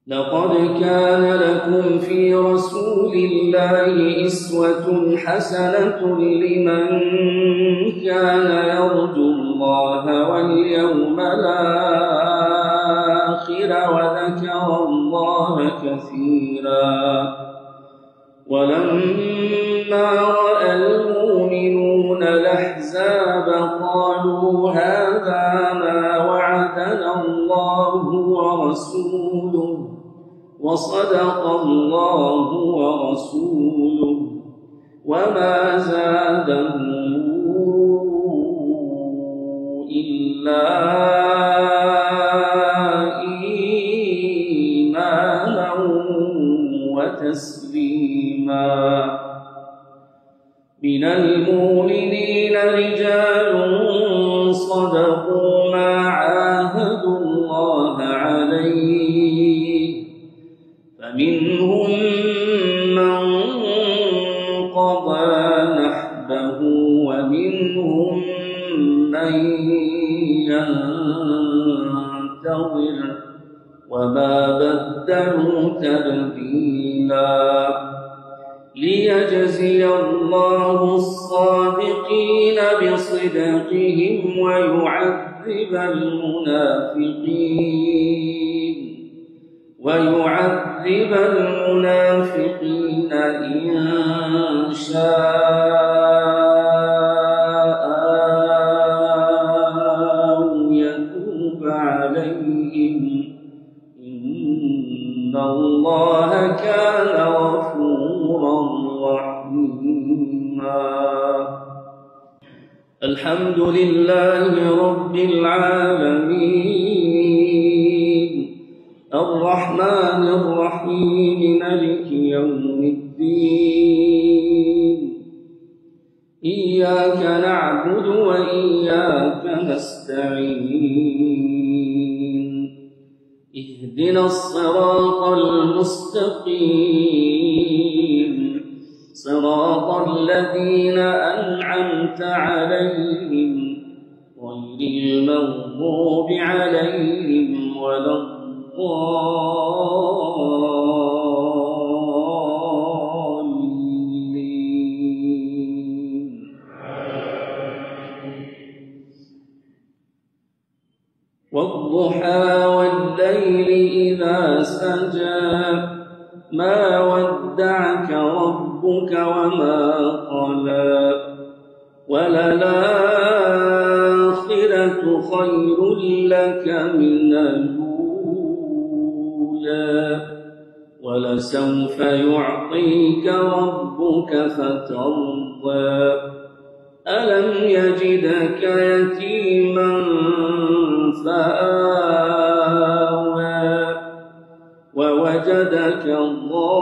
لقد كان لكم في رسول الله أسوة حسنة لمن كان يرجو الله واليوم الآخر وذكر الله كثيرا. ولما رأى المؤمنون الأحزاب قالوا هذا ما وعدنا الله ورسوله وصدق الله ورسوله وما زادهم إلا إيمانا وتسليما. من المؤمنين رجال صدقوا ما عاهدوا الله عليه فمنهم من قضى نحبه ومنهم من ينتظر وما بدلوا تبديلا. ليجزي الله الصادقين بصدقهم ويعذب المنافقين إن شاء أو يتوب عليهم إن الله كان غفورا رحيما. الحمد لله رب العالمين الرحمن الرحيم مالك يوم الدين. إياك نعبد وإياك نستعين. اهدنا الصراط المستقيم صراط الذين أنعمت عليهم غير المغضوب عليهم ولا الضالين. والضحى والليل إذا سجى ما ودعك ربك وما قلى وللآخرة خير لك من الأولى ولسوف يعطيك ربك فترضى. ألم يجدك يتيما فآوى ووجدك ضالا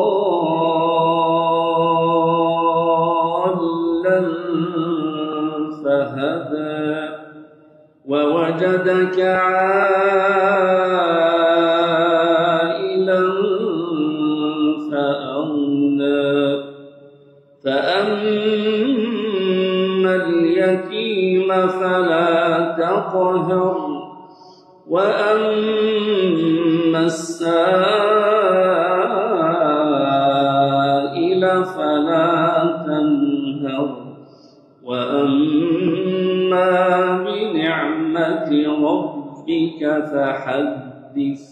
فهدى ووجدك عائلا فأغنى. فأما اليتيم فلا تقهر وأما السائل فلا تنهر وأما بنعمة ربك فحدث.